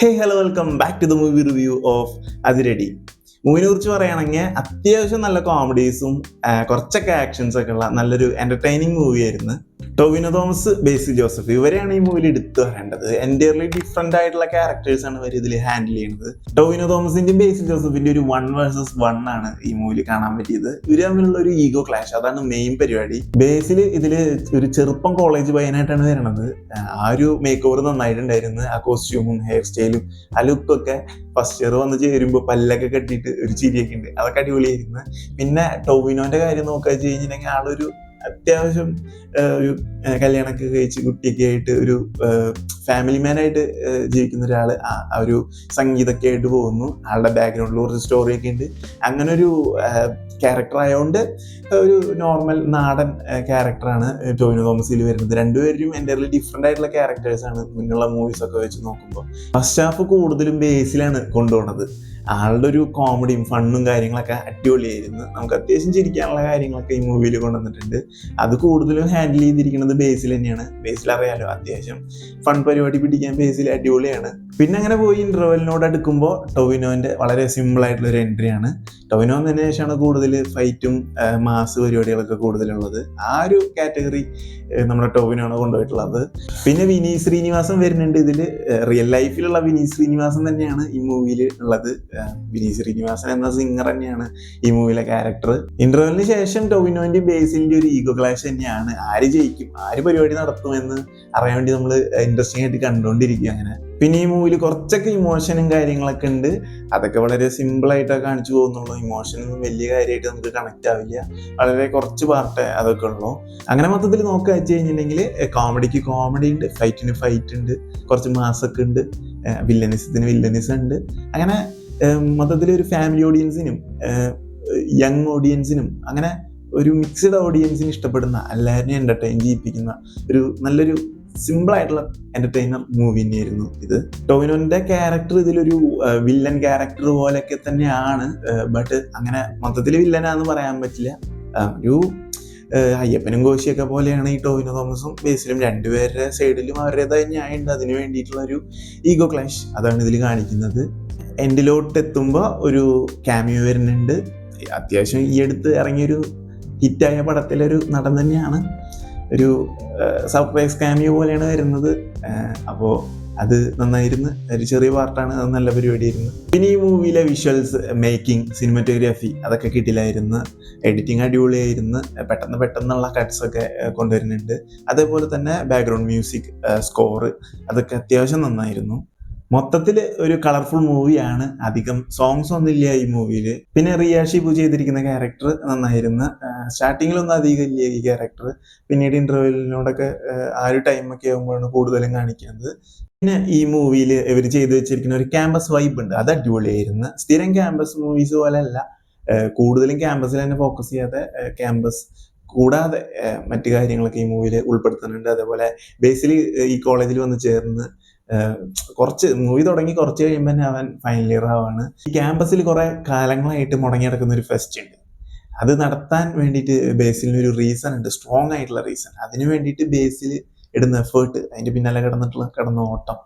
Hey hello welcome back to the movie review of Athiradi. മൂവിനെ കുറിച്ച് പറയുകയാണെങ്കിൽ അത്യാവശ്യം നല്ല കോമഡീസും കുറച്ചൊക്കെ ആക്ഷൻസ് ഒക്കെ ഉള്ള നല്ലൊരു എന്റർടൈനിങ് മൂവിയായിരുന്നു. ടൊവിനോ തോമസ്, ബേസിൽ ജോസഫ് ഇവരെയാണ് ഈ മൂവിയിൽ എടുത്തു പറയേണ്ടത്. എൻറ്റയർലി ഡിഫറെന്റ് ആയിട്ടുള്ള ക്യാരക്ടേഴ്സ് ആണ് ഇവർ ഇതിൽ ഹാൻഡിൽ ചെയ്യുന്നത്. ടൊവിനോ തോമസിന്റെയും ബേസിൽ ജോസഫിന്റെ ഒരു 1 vs 1 ആണ് ഈ മൂവിയിൽ കാണാൻ പറ്റിയത്. ഇവർ തമ്മിലുള്ള ഒരു ഈഗോ ക്ലാഷ്, അതാണ് മെയിൻ പരിപാടി. ബേസിൽ ഇതില് ഒരു ചെറുപ്പം കോളേജ് പയ്യനായിട്ടാണ് വരുന്നത്. ആ ഒരു മേക്ക് ഓവർ നന്നായിട്ടുണ്ടായിരുന്നു. ആ കോസ്റ്റ്യൂമും ഹെയർ സ്റ്റൈലും ആ ലുക്കൊക്കെ ഫസ്റ്റ് ഇയർ വന്ന് ചേരുമ്പോൾ പല്ലൊക്കെ കെട്ടിയിട്ട് ഒരു ചിരിയൊക്കെ ഉണ്ട്, അതൊക്കെ അടിപൊളിയായിരുന്നു. പിന്നെ ടൊവിനോന്റെ കാര്യം നോക്കുക വെച്ച് കഴിഞ്ഞിട്ടുണ്ടെങ്കിൽ ആളൊരു അത്യാവശ്യം ഒരു കല്യാണമൊക്കെ കഴിച്ച് കുട്ടിയൊക്കെ ആയിട്ട് ഒരു ഫാമിലി മാൻ ആയിട്ട് ജീവിക്കുന്ന ഒരാൾ ഒരു സംഗീതമൊക്കെ ആയിട്ട് പോകുന്നു. ആളുടെ ബാക്ക്ഗ്രൗണ്ടിൽ കുറച്ച് സ്റ്റോറിയൊക്കെ ഉണ്ട്. അങ്ങനെ ഒരു ക്യാരക്ടർ ആയതുകൊണ്ട് ഒരു നോർമൽ നാടൻ ക്യാരക്ടറാണ് ടൊവിനോ തോമസിൽ വരുന്നത്. രണ്ടുപേരും എൻ്റയർലി ഡിഫറെൻ്റ് ആയിട്ടുള്ള ക്യാരക്ടേഴ്സാണ് മുന്നുള്ള മൂവീസൊക്കെ വെച്ച് നോക്കുമ്പോൾ. ഫസ്റ്റ് ഹാഫ് കൂടുതലും ബേസിലാണ് കൊണ്ടുപോകുന്നത്. ആളുടെ ഒരു കോമഡിയും ഫണ്ണും കാര്യങ്ങളൊക്കെ അടിപൊളിയായിരുന്നു. നമുക്ക് അത്യാവശ്യം ചിരിക്കാനുള്ള കാര്യങ്ങളൊക്കെ ഈ മൂവിയിൽ കൊണ്ടുവന്നിട്ടുണ്ട്. അത് കൂടുതലും ഹാൻഡിൽ ചെയ്തിരിക്കുന്നത് ബേസിൽ തന്നെയാണ്. ബേസിൽ അറിയാലോ, അത്യാവശ്യം ഫൺ പരിപാടി പിടിക്കാൻ ബേസിൽ അടിപൊളിയാണ്. പിന്നെ അങ്ങനെ പോയി ഇന്റർവെല്ലിനോട് അടുക്കുമ്പോൾ ടൊവിനോന്റെ വളരെ സിമ്പിൾ ആയിട്ടുള്ള ഒരു എൻട്രിയാണ്. ടൊവിനോ വന്നതിന് ശേഷമാണ് കൂടുതൽ ഫൈറ്റും മാസ് പരിപാടികളൊക്കെ കൂടുതലുള്ളത്. ആ ഒരു കാറ്റഗറി നമ്മുടെ ടൊവിനോയാണ് കൊണ്ടുപോയിട്ടുള്ളത്. പിന്നെ വിനീത് ശ്രീനിവാസൻ വരുന്നുണ്ട് ഇതിൽ. റിയൽ ലൈഫിലുള്ള വിനീത് ശ്രീനിവാസൻ തന്നെയാണ് ഈ മൂവിയിൽ ഉള്ളത്. വിനീത് ശ്രീനിവാസൻ എന്ന സിംഗർ തന്നെയാണ് ഈ മൂവിയിലെ ക്യാരക്ടർ. ഇന്റർവെല്ലിന് ശേഷം ടൊവിനോന്റെയും ബേസിലിന്റെ ഒരു ഈഗോ ക്ലാഷ് തന്നെയാണ്. ആര് ജയിക്കും, ആര് പരിപാടി നടത്തുമെന്ന് അറിയാൻ വേണ്ടി നമ്മൾ ഇൻട്രസ്റ്റിംഗ് ആയിട്ട് കണ്ടുകൊണ്ടിരിക്കുക. അങ്ങനെ പിന്നെ ഈ മൂവിയിൽ കുറച്ചൊക്കെ ഇമോഷനും കാര്യങ്ങളൊക്കെ ഉണ്ട്. അതൊക്കെ വളരെ സിമ്പിൾ ആയിട്ടൊക്കെ കാണിച്ചു പോകുന്നുള്ളൂ. ഇമോഷനൊന്നും വലിയ കാര്യമായിട്ട് നമുക്ക് കണക്ട് ആവില്ല. വളരെ കുറച്ച് പാർട്ടേ അതൊക്കെ ഉള്ളൂ. അങ്ങനെ മൊത്തത്തിൽ നോക്കുക വെച്ച് കഴിഞ്ഞിട്ടുണ്ടെങ്കിൽ കോമഡിക്ക് കോമഡി ഉണ്ട്, ഫൈറ്റിന് ഫൈറ്റ് ഉണ്ട്, കുറച്ച് മാസൊക്കെ ഉണ്ട്, വില്ലനിസത്തിന് വില്ലനിസം ഉണ്ട്. അങ്ങനെ മൊത്തത്തിൽ ഒരു ഫാമിലി ഓഡിയൻസിനും യങ് ഓഡിയൻസിനും അങ്ങനെ ഒരു മിക്സ്ഡ് ഓഡിയൻസിന് ഇഷ്ടപ്പെടുന്ന എല്ലാവരെയും എന്റർടൈൻ ചെയ്യിപ്പിക്കുന്ന ഒരു നല്ലൊരു സിമ്പിൾ ആയിട്ടുള്ള എന്റർടൈനർ മൂവി തന്നെയായിരുന്നു ഇത്. ടൊവിനോന്റെ ക്യാരക്ടർ ഇതിലൊരു വില്ലൻ ക്യാരക്ടർ പോലെയൊക്കെ തന്നെയാണ്. ബട്ട് അങ്ങനെ മൊത്തത്തിൽ വില്ലനാന്ന് പറയാൻ പറ്റില്ല. ഒരു അയ്യപ്പനും കോശിയൊക്കെ പോലെയാണ് ഈ ടൊവിനോ തോമസും ബേസിലും. രണ്ടുപേരുടെ സൈഡിലും അവരുടേതായ ന്യായമുണ്ട്. അതിന് വേണ്ടിയിട്ടുള്ള ഒരു ഈഗോ ക്ലാഷ് അതാണ് ഇതിൽ കാണിക്കുന്നത്. എൻഡിലോട്ട് എത്തുമ്പോൾ ഒരു ക്യാമിയോ വരുന്നുണ്ട്. അത്യാവശ്യം ഈ അടുത്ത് ഇറങ്ങിയൊരു ഹിറ്റായ പടത്തിലൊരു നടൻ തന്നെയാണ്. ഒരു സർപ്രൈസ് ക്യാമിയോ പോലെയാണ് വരുന്നത്. അപ്പോൾ അത് നന്നായിരുന്നു. ഒരു ചെറിയ പാർട്ടാണ്, അത് നല്ല പരിപാടിയായിരുന്നു. പിന്നെ ഈ മൂവിയിലെ വിഷ്വൽസ്, മേക്കിംഗ്, സിനിമാറ്റോഗ്രാഫി അതൊക്കെ കിട്ടില്ലായിരുന്നു. എഡിറ്റിംഗ് അടിപൊളിയായിരുന്നു. പെട്ടെന്നുള്ള കട്ട്സൊക്കെ കൊണ്ടുവരുന്നുണ്ട്. അതേപോലെ തന്നെ ബാക്ക്ഗ്രൗണ്ട് മ്യൂസിക്, സ്കോറ് അതൊക്കെ അത്യാവശ്യം നന്നായിരുന്നു. മൊത്തത്തിൽ ഒരു കളർഫുൾ മൂവിയാണ്. അധികം സോങ്സ് ഒന്നുമില്ല ഈ മൂവിയിൽ. പിന്നെ റിയ ഷിബു ചെയ്തിരിക്കുന്ന ക്യാരക്ടർ നന്നായിരുന്നു. സ്റ്റാർട്ടിങ്ങിലൊന്നും അധികം ഇല്ല ഈ ക്യാരക്ടർ. പിന്നീട് ഇന്റർവെല്ലിനോടൊക്കെ ആ ഒരു ടൈമൊക്കെ ആകുമ്പോഴാണ് കൂടുതലും കാണിക്കുന്നത്. പിന്നെ ഈ മൂവിയിൽ ഇവർ ചെയ്തു വെച്ചിരിക്കുന്ന ഒരു ക്യാമ്പസ് വൈബ് ഉണ്ട്, അത് അടിപൊളിയായിരുന്നു. സ്ഥിരം ക്യാമ്പസ് മൂവീസ് പോലെ അല്ല, കൂടുതലും ക്യാമ്പസിൽ തന്നെ ഫോക്കസ് ചെയ്യാതെ ക്യാമ്പസ് കൂടാതെ മറ്റു കാര്യങ്ങളൊക്കെ ഈ മൂവിയിൽ ഉൾപ്പെടുത്തുന്നുണ്ട്. അതേപോലെ ബേസിൽ ഈ കോളേജിൽ വന്ന് ചേർന്ന് കുറച്ച് മൂവി തുടങ്ങി കുറച്ച് കഴിയുമ്പോൾ തന്നെ അവൻ ഫൈനൽ ഇയർ ആവാണ്. ഈ ക്യാമ്പസിൽ കുറെ കാലങ്ങളായിട്ട് മുടങ്ങി നടക്കുന്ന ഒരു ഫെസ്റ്റ് ഉണ്ട്. അത് നടത്താൻ വേണ്ടിയിട്ട് ബേസിലിന് ഒരു റീസൺ ഉണ്ട്, സ്ട്രോങ് ആയിട്ടുള്ള റീസൺ. അതിന് വേണ്ടിയിട്ട് ബേസിൽ ഇടുന്ന എഫേർട്ട്, അതിന്റെ പിന്നാലെ കിടന്ന ഓട്ടം,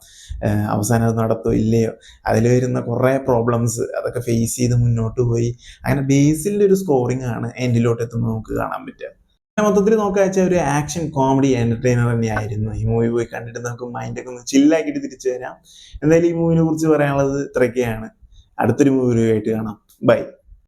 അവസാനം അത് നടത്തോ ഇല്ലയോ, അതിൽ വരുന്ന കുറെ പ്രോബ്ലംസ് അതൊക്കെ ഫേസ് ചെയ്ത് മുന്നോട്ട് പോയി. അങ്ങനെ ബേസിലിന്റെ ഒരു സ്കോറിംഗ് ആണ് എൻഡിലോട്ട് എത്തുമ്പോൾ നമുക്ക് കാണാൻ പറ്റുക. മൊത്തത്തിൽ നോക്കുക വെച്ചാൽ ഒരു ആക്ഷൻ കോമഡി എന്റർടൈനർ തന്നെയായിരുന്നു. ഈ മൂവി പോയി കണ്ടിട്ട് നമുക്ക് മൈൻഡൊക്കെ ഒന്ന് ചില്ലാക്കിയിട്ട് തിരിച്ചു വരാം. എന്തായാലും ഈ മൂവിനെ കുറിച്ച് പറയാനുള്ളത് ഇത്രയൊക്കെയാണ്. അടുത്തൊരു മൂവി ആയിട്ട് കാണാം. ബൈ.